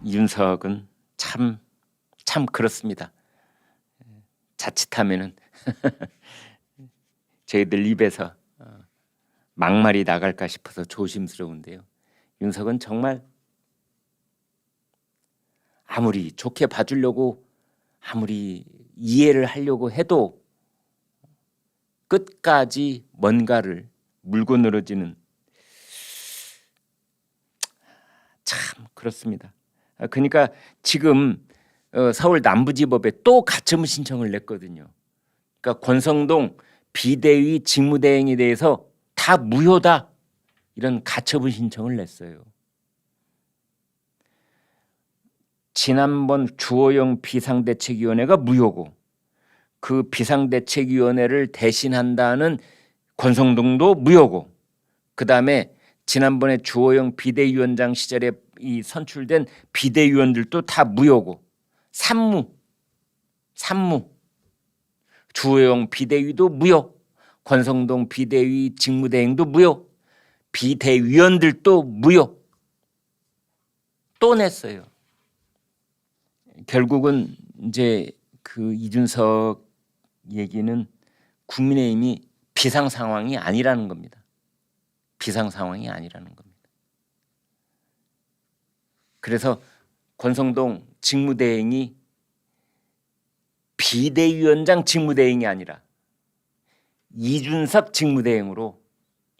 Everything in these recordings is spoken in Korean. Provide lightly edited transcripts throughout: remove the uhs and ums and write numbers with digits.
이준석은 참 그렇습니다. 자칫하면은 저희들 입에서 막말이 나갈까 싶어서 조심스러운데요. 윤석은 정말 아무리 좋게 봐주려고 아무리 이해를 하려고 해도 끝까지 뭔가를 물고 늘어지는 참 그렇습니다. 그러니까 지금 서울 남부지법에 또 가처분 신청을 냈거든요. 그러니까 권성동 비대위 직무대행에 대해서 다 무효다 이런 가처분 신청을 냈어요. 지난번 주호영 비상대책위원회가 무효고 그 비상대책위원회를 대신한다는 권성동도 무효고 그다음에 지난번에 주호영 비대위원장 시절에 이 선출된 비대위원들도 다 무효고 산무 주호영 비대위도 무효, 권성동 비대위 직무대행도 무효, 비대위원들도 무효 또 냈어요. 결국은 이제 그 이준석 얘기는 국민의힘이 비상 상황이 아니라는 겁니다. 비상 상황이 아니라는 겁니다. 그래서 권성동 직무대행이 비대위원장 직무대행이 아니라 이준석 직무대행으로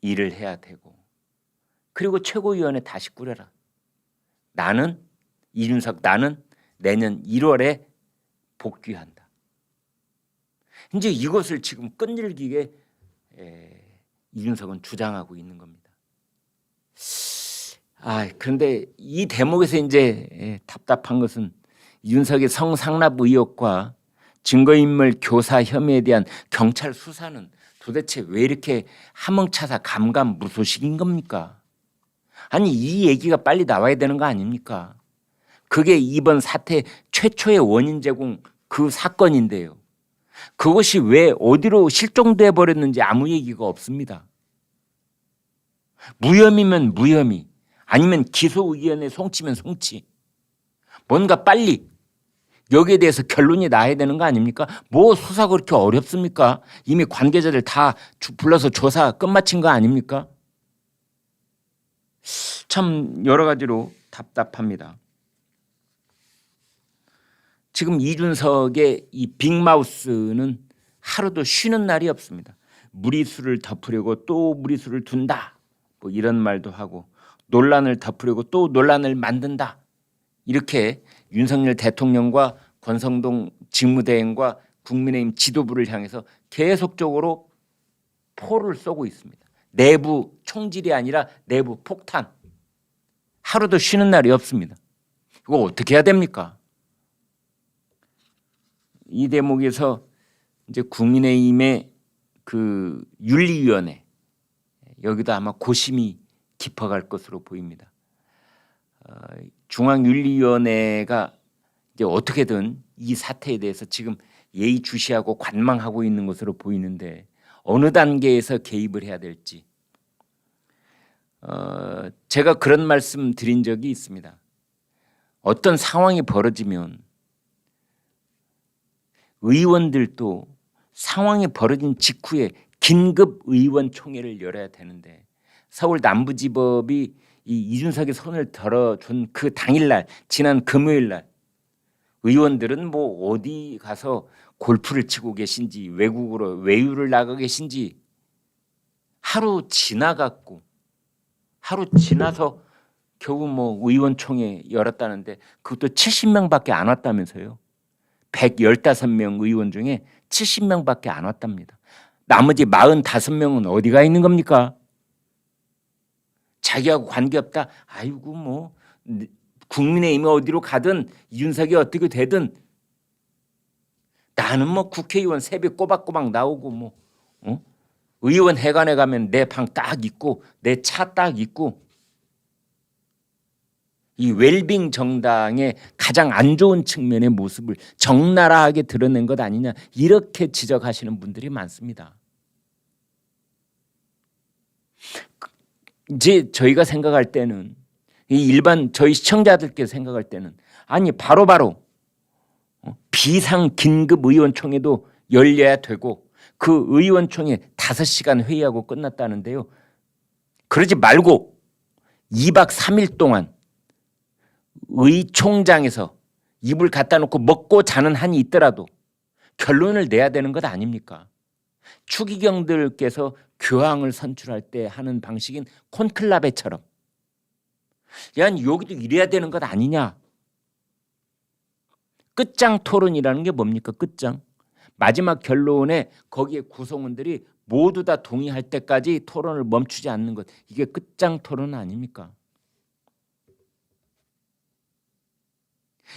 일을 해야 되고 그리고 최고위원회 다시 꾸려라. 나는 이준석 나는 내년 1월에 복귀한다. 이제 이것을 지금 끈질기게 이준석은 주장하고 있는 겁니다. 그런데 이 대목에서 이제 답답한 것은 이준석의 성상납 의혹과 증거인멸 교사 혐의에 대한 경찰 수사는 도대체 왜 이렇게 하멍차사 감감무소식인 겁니까? 아니 이 얘기가 빨리 나와야 되는 거 아닙니까? 그게 이번 사태 최초의 원인 제공 그 사건인데요. 그것이 왜 어디로 실종돼 버렸는지 아무 얘기가 없습니다. 무혐의면 무혐의 아니면 기소의견에 송치면 송치 뭔가 빨리 여기에 대해서 결론이 나야 되는 거 아닙니까? 뭐 수사 그렇게 어렵습니까? 이미 관계자들 다 불러서 조사 끝마친 거 아닙니까? 참 여러 가지로 답답합니다. 지금 이준석의 이 빅마우스는 하루도 쉬는 날이 없습니다. 무리수를 덮으려고 또 무리수를 둔다. 뭐 이런 말도 하고 논란을 덮으려고 또 논란을 만든다. 이렇게 윤석열 대통령과 권성동 직무대행과 국민의힘 지도부를 향해서 계속적으로 포를 쏘고 있습니다. 내부 총질이 아니라 내부 폭탄. 하루도 쉬는 날이 없습니다. 이거 어떻게 해야 됩니까? 이 대목에서 이제 국민의힘의 그 윤리위원회 여기도 아마 고심이 깊어갈 것으로 보입니다. 중앙윤리위원회가 이제 어떻게든 이 사태에 대해서 지금 예의주시하고 관망하고 있는 것으로 보이는데 어느 단계에서 개입을 해야 될지 제가 그런 말씀 드린 적이 있습니다. 어떤 상황이 벌어지면 의원들도 상황이 벌어진 직후에 긴급 의원총회를 열어야 되는데 서울 남부지법이 이 이준석의 손을 들어준 그 당일날 지난 금요일날 의원들은 뭐 어디 가서 골프를 치고 계신지 외국으로 외유를 나가 계신지 하루 지나갔고 하루 지나서 겨우 뭐 의원총회 열었다는데 그것도 70명밖에 안 왔다면서요. 115명 의원 중에 70명밖에 안 왔답니다. 나머지 45명은 어디가 있는 겁니까? 자기하고 관계없다. 아이고 뭐 국민의힘이 어디로 가든 이준석이 어떻게 되든 나는 뭐 국회의원 새벽 꼬박꼬박 나오고 뭐 의원 회관에 가면 내 방 딱 있고 내 차 딱 있고 이 웰빙 정당의 가장 안 좋은 측면의 모습을 적나라하게 드러낸 것 아니냐 이렇게 지적하시는 분들이 많습니다. 이제 저희가 생각할 때는 이 일반 저희 시청자들께 생각할 때는 아니 바로바로 비상 긴급 의원총회도 열려야 되고 그 의원총회 5시간 회의하고 끝났다는데요. 그러지 말고 2박 3일 동안 의총장에서 입을 갖다 놓고 먹고 자는 한이 있더라도 결론을 내야 되는 것 아닙니까? 추기경들께서 교황을 선출할 때 하는 방식인 콘클라베처럼 야 여기도 이래야 되는 것 아니냐. 끝장 토론이라는 게 뭡니까? 끝장. 마지막 결론에 거기에 구성원들이 모두 다 동의할 때까지 토론을 멈추지 않는 것. 이게 끝장 토론 아닙니까?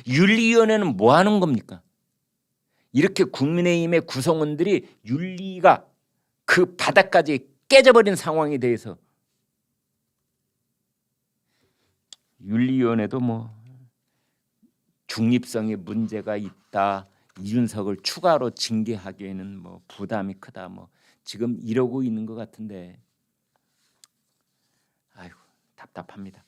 윤리위원회는 뭐 하는 겁니까? 이렇게 국민의힘의 구성원들이 윤리가 그 바닥까지 깨져버린 상황에 대해서 윤리위원회도 뭐 중립성에 문제가 있다. 이준석을 추가로 징계하기에는 뭐 부담이 크다. 뭐 지금 이러고 있는 것 같은데 아이고 답답합니다.